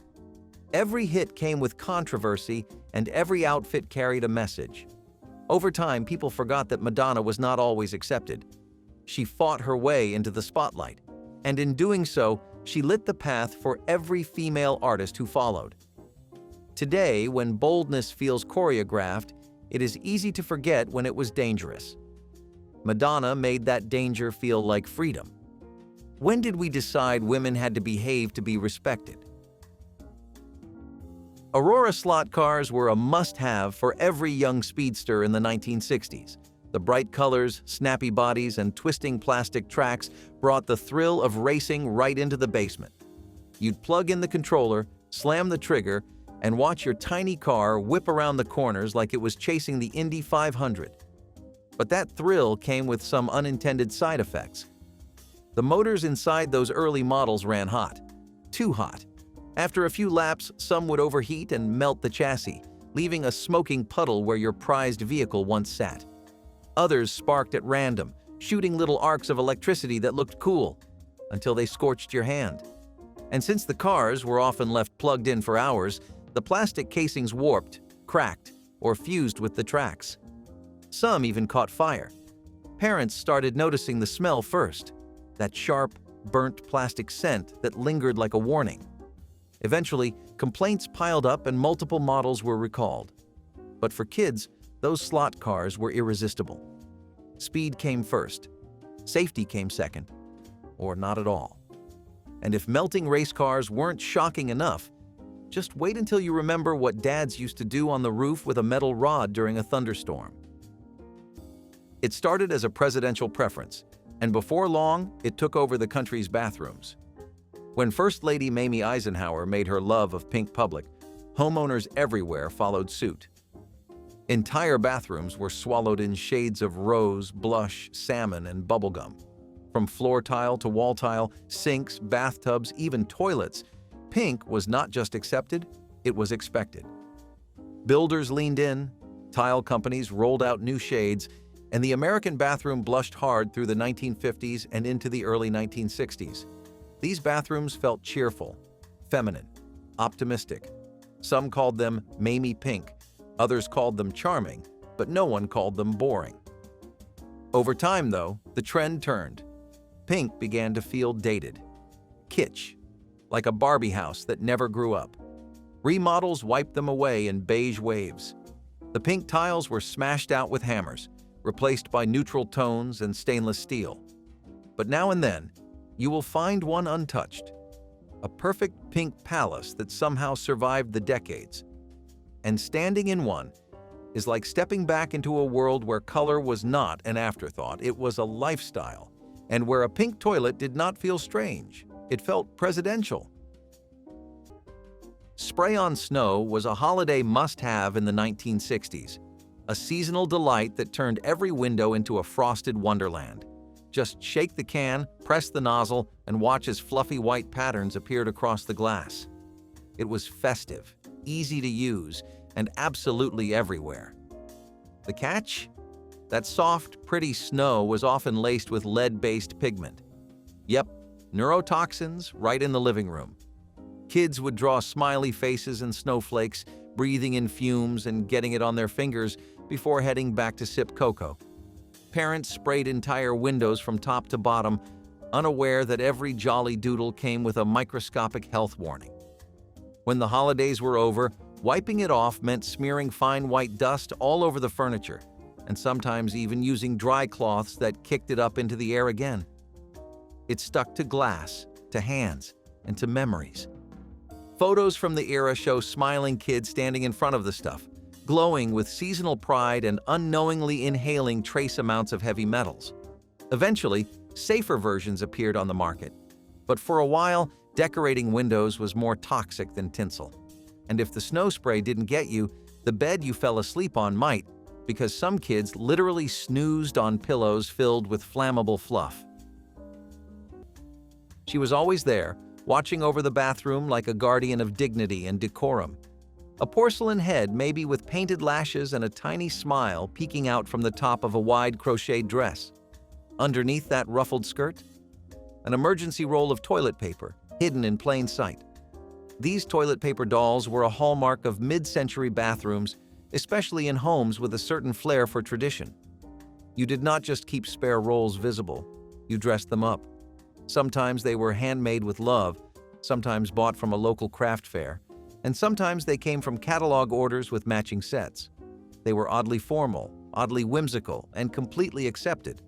Every hit came with controversy, and every outfit carried a message. Over time, people forgot that Madonna was not always accepted. She fought her way into the spotlight, and in doing so, she lit the path for every female artist who followed. Today, when boldness feels choreographed, it is easy to forget when it was dangerous. Madonna made that danger feel like freedom. When did we decide women had to behave to be respected? Aurora slot cars were a must-have for every young speedster in the 1960s. The bright colors, snappy bodies, and twisting plastic tracks brought the thrill of racing right into the basement. You'd plug in the controller, slam the trigger, and watch your tiny car whip around the corners like it was chasing the Indy 500. But that thrill came with some unintended side effects. The motors inside those early models ran hot. Too hot. After a few laps, some would overheat and melt the chassis, leaving a smoking puddle where your prized vehicle once sat. Others sparked at random, shooting little arcs of electricity that looked cool, until they scorched your hand. And since the cars were often left plugged in for hours, the plastic casings warped, cracked, or fused with the tracks. Some even caught fire. Parents started noticing the smell first, that sharp, burnt plastic scent that lingered like a warning. Eventually, complaints piled up and multiple models were recalled. But for kids, those slot cars were irresistible. Speed came first, safety came second, or not at all. And if melting race cars weren't shocking enough, just wait until you remember what dads used to do on the roof with a metal rod during a thunderstorm. It started as a presidential preference, and before long, it took over the country's bathrooms. When First Lady Mamie Eisenhower made her love of pink public, homeowners everywhere followed suit. Entire bathrooms were swallowed in shades of rose, blush, salmon, and bubblegum. From floor tile to wall tile, sinks, bathtubs, even toilets, pink was not just accepted, it was expected. Builders leaned in, tile companies rolled out new shades, and the American bathroom blushed hard through the 1950s and into the early 1960s. These bathrooms felt cheerful, feminine, optimistic. Some called them Mamie Pink, others called them charming, but no one called them boring. Over time, though, the trend turned. Pink began to feel dated, kitsch, like a Barbie house that never grew up. Remodels wiped them away in beige waves. The pink tiles were smashed out with hammers, replaced by neutral tones and stainless steel. But now and then, you will find one untouched, a perfect pink palace that somehow survived the decades. And standing in one is like stepping back into a world where color was not an afterthought, it was a lifestyle, and where a pink toilet did not feel strange, it felt presidential. Spray-on snow was a holiday must-have in the 1960s, a seasonal delight that turned every window into a frosted wonderland. Just shake the can, press the nozzle, and watch as fluffy white patterns appeared across the glass. It was festive, easy to use, and absolutely everywhere. The catch? That soft, pretty snow was often laced with lead-based pigment. Yep, neurotoxins right in the living room. Kids would draw smiley faces and snowflakes, breathing in fumes and getting it on their fingers before heading back to sip cocoa. Parents sprayed entire windows from top to bottom, unaware that every jolly doodle came with a microscopic health warning. When the holidays were over, wiping it off meant smearing fine white dust all over the furniture, and sometimes even using dry cloths that kicked it up into the air again. It stuck to glass, to hands, and to memories. Photos from the era show smiling kids standing in front of the stuff, glowing with seasonal pride and unknowingly inhaling trace amounts of heavy metals. Eventually, safer versions appeared on the market. But for a while, decorating windows was more toxic than tinsel. And if the snow spray didn't get you, the bed you fell asleep on might, because some kids literally snoozed on pillows filled with flammable fluff. She was always there, watching over the bathroom like a guardian of dignity and decorum. A porcelain head, maybe with painted lashes and a tiny smile peeking out from the top of a wide crocheted dress. Underneath that ruffled skirt, an emergency roll of toilet paper, hidden in plain sight. These toilet paper dolls were a hallmark of mid-century bathrooms, especially in homes with a certain flair for tradition. You did not just keep spare rolls visible, you dressed them up. Sometimes they were handmade with love, sometimes bought from a local craft fair, and sometimes they came from catalog orders with matching sets. They were oddly formal, oddly whimsical, and completely accepted.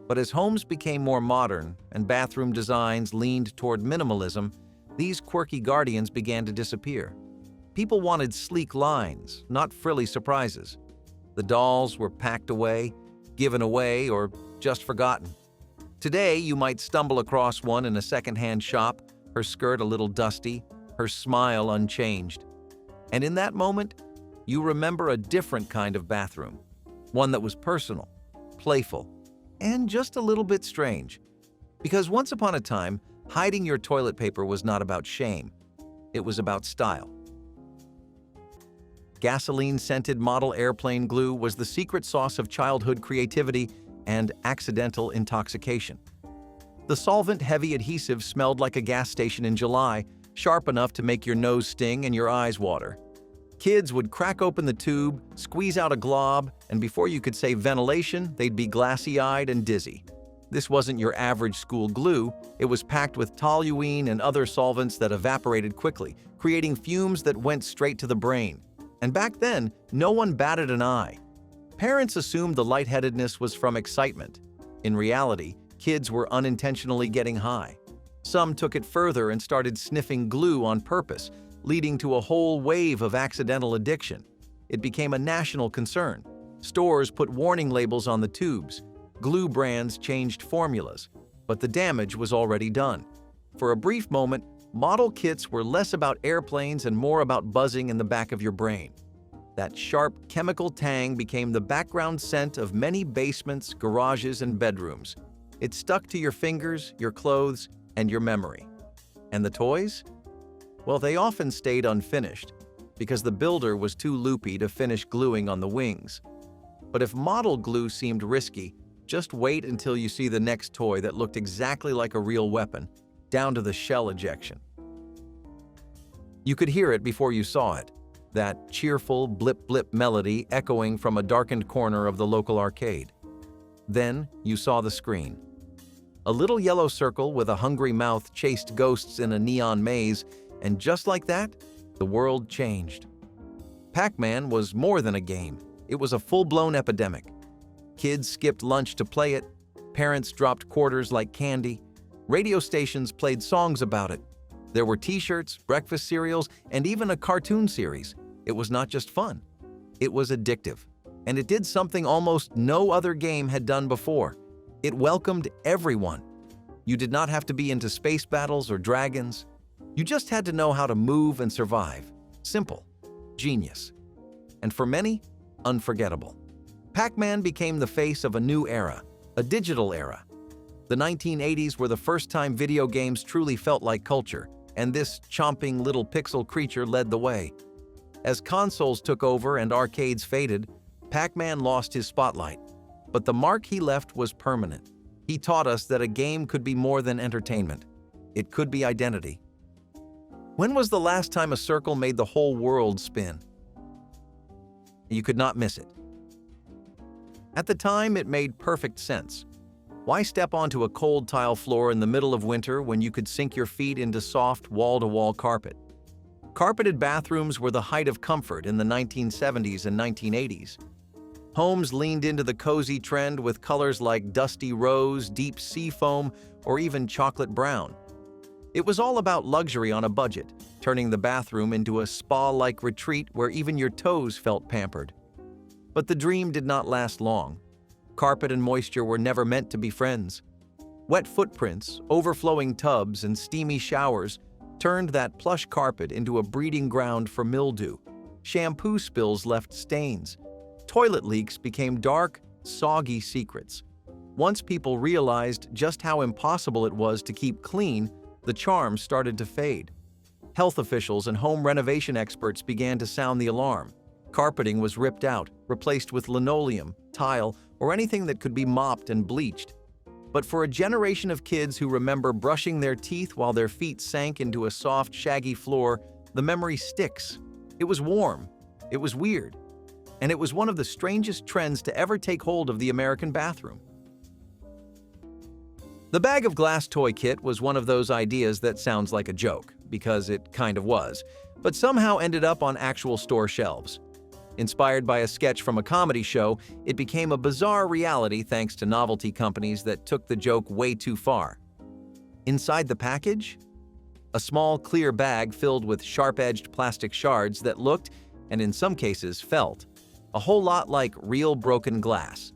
But as homes became more modern and bathroom designs leaned toward minimalism, these quirky guardians began to disappear. People wanted sleek lines, not frilly surprises. The dolls were packed away, given away, or just forgotten. Today, you might stumble across one in a secondhand shop, her skirt a little dusty, her smile unchanged. And in that moment, you remember a different kind of bathroom, one that was personal, playful, and just a little bit strange. Because once upon a time, hiding your toilet paper was not about shame. It was about style. Gasoline-scented model airplane glue was the secret sauce of childhood creativity and accidental intoxication. The solvent-heavy adhesive smelled like a gas station in July, sharp enough to make your nose sting and your eyes water. Kids would crack open the tube, squeeze out a glob, and before you could say ventilation, they'd be glassy-eyed and dizzy. This wasn't your average school glue. It was packed with toluene and other solvents that evaporated quickly, creating fumes that went straight to the brain. And back then, no one batted an eye. Parents assumed the lightheadedness was from excitement. In reality, kids were unintentionally getting high. Some took it further and started sniffing glue on purpose, leading to a whole wave of accidental addiction. It became a national concern. Stores put warning labels on the tubes. Glue brands changed formulas, but the damage was already done. For a brief moment, model kits were less about airplanes and more about buzzing in the back of your brain. That sharp chemical tang became the background scent of many basements, garages, and bedrooms. It stuck to your fingers, your clothes, and your memory. And the toys? Well, they often stayed unfinished because the builder was too loopy to finish gluing on the wings. But if model glue seemed risky, just wait until you see the next toy that looked exactly like a real weapon, down to the shell ejection. You could hear it before you saw it, that cheerful blip-blip melody echoing from a darkened corner of the local arcade. Then you saw the screen. A little yellow circle with a hungry mouth chased ghosts in a neon maze, and just like that, the world changed. Pacman was more than a game. It was a full-blown epidemic. Kids skipped lunch to play it, parents dropped quarters like candy, radio stations played songs about it. There were t-shirts, breakfast cereals, and even a cartoon series. It was not just fun. It was addictive. And it did something almost no other game had done before. It welcomed everyone. You did not have to be into space battles or dragons. You just had to know how to move and survive. Simple. Genius. And for many, unforgettable. Pacman became the face of a new era, a digital era. The 1980s were the first time video games truly felt like culture, and this chomping little pixel creature led the way. As consoles took over and arcades faded, Pacman lost his spotlight. But the mark he left was permanent. He taught us that a game could be more than entertainment. It could be identity. When was the last time a circle made the whole world spin? You could not miss it. At the time, it made perfect sense. Why step onto a cold tile floor in the middle of winter when you could sink your feet into soft wall-to-wall carpet? Carpeted bathrooms were the height of comfort in the 1970s and 1980s. Homes leaned into the cozy trend with colors like dusty rose, deep sea foam, or even chocolate brown. It was all about luxury on a budget, turning the bathroom into a spa-like retreat where even your toes felt pampered. But the dream did not last long. Carpet and moisture were never meant to be friends. Wet footprints, overflowing tubs, and steamy showers turned that plush carpet into a breeding ground for mildew. Shampoo spills left stains. Toilet leaks became dark, soggy secrets. Once people realized just how impossible it was to keep clean, the charm started to fade. Health officials and home renovation experts began to sound the alarm. Carpeting was ripped out, replaced with linoleum, tile, or anything that could be mopped and bleached. But for a generation of kids who remember brushing their teeth while their feet sank into a soft, shaggy floor, the memory sticks. It was warm. It was weird. And it was one of the strangest trends to ever take hold of the American bathroom. The bag of glass toy kit was one of those ideas that sounds like a joke, because it kind of was, but somehow ended up on actual store shelves. Inspired by a sketch from a comedy show, it became a bizarre reality thanks to novelty companies that took the joke way too far. Inside the package? A small clear bag filled with sharp-edged plastic shards that looked, and in some cases felt, a whole lot like real broken glass.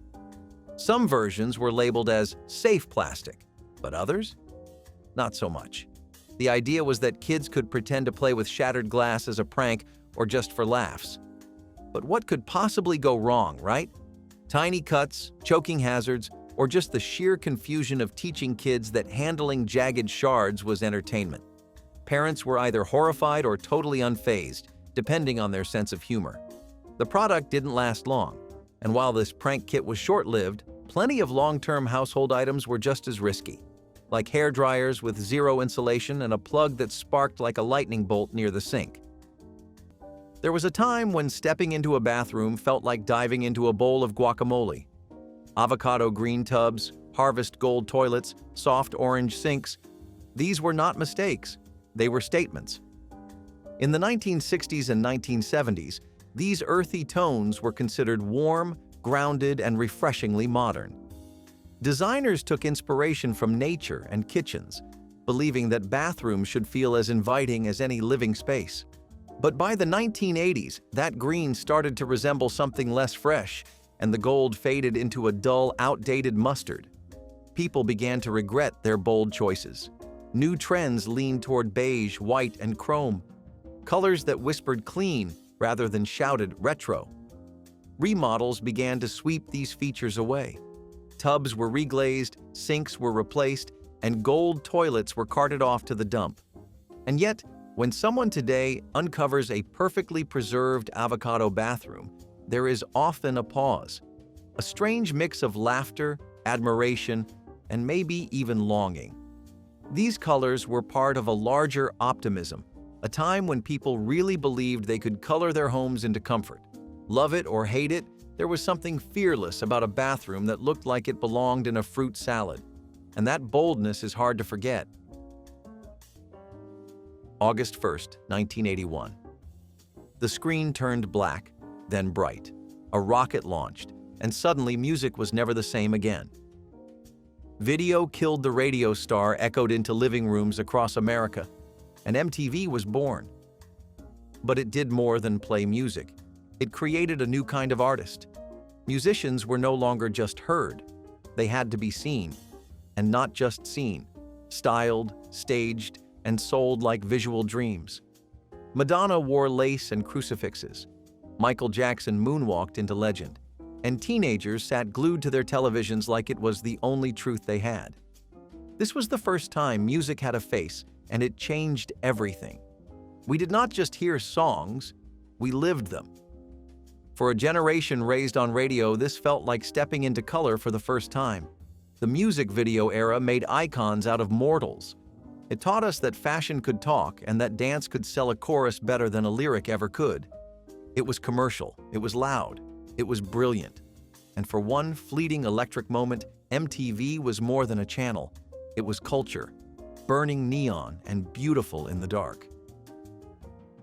Some versions were labeled as safe plastic, but others? Not so much. The idea was that kids could pretend to play with shattered glass as a prank or just for laughs. But what could possibly go wrong, right? Tiny cuts, choking hazards, or just the sheer confusion of teaching kids that handling jagged shards was entertainment. Parents were either horrified or totally unfazed, depending on their sense of humor. The product didn't last long, and while this prank kit was short-lived, plenty of long-term household items were just as risky, like hair dryers with zero insulation and a plug that sparked like a lightning bolt near the sink. There was a time when stepping into a bathroom felt like diving into a bowl of guacamole. Avocado green tubs, harvest gold toilets, soft orange sinks. These were not mistakes. They were statements. In the 1960s and 1970s, these earthy tones were considered warm, grounded, and refreshingly modern. Designers took inspiration from nature and kitchens, believing that bathrooms should feel as inviting as any living space. But by the 1980s, that green started to resemble something less fresh, and the gold faded into a dull, outdated mustard. People began to regret their bold choices. New trends leaned toward beige, white, and chrome, colors that whispered clean rather than shouted retro. Remodels began to sweep these features away. Tubs were reglazed, sinks were replaced, and gold toilets were carted off to the dump. And yet, when someone today uncovers a perfectly preserved avocado bathroom, there is often a pause, a strange mix of laughter, admiration, and maybe even longing. These colors were part of a larger optimism, a time when people really believed they could color their homes into comfort. Love it or hate it, there was something fearless about a bathroom that looked like it belonged in a fruit salad. And that boldness is hard to forget. August 1st, 1981. The screen turned black, then bright. A rocket launched, and suddenly music was never the same again. Video Killed the Radio star echoed into living rooms across America, and MTV was born. But it did more than play music. It created a new kind of artist. Musicians were no longer just heard. They had to be seen, and not just seen, styled, staged, and sold like visual dreams. Madonna wore lace and crucifixes. Michael Jackson moonwalked into legend. And teenagers sat glued to their televisions like it was the only truth they had. This was the first time music had a face, and it changed everything. We did not just hear songs, we lived them. For a generation raised on radio, this felt like stepping into color for the first time. The music video era made icons out of mortals. It taught us that fashion could talk and that dance could sell a chorus better than a lyric ever could. It was commercial, it was loud, it was brilliant. And for one fleeting electric moment, MTV was more than a channel. It was culture, burning neon and beautiful in the dark.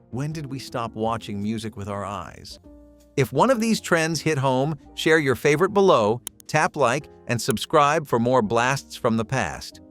When did we stop watching music with our eyes? If one of these trends hit home, share your favorite below, tap like, and subscribe for more blasts from the past.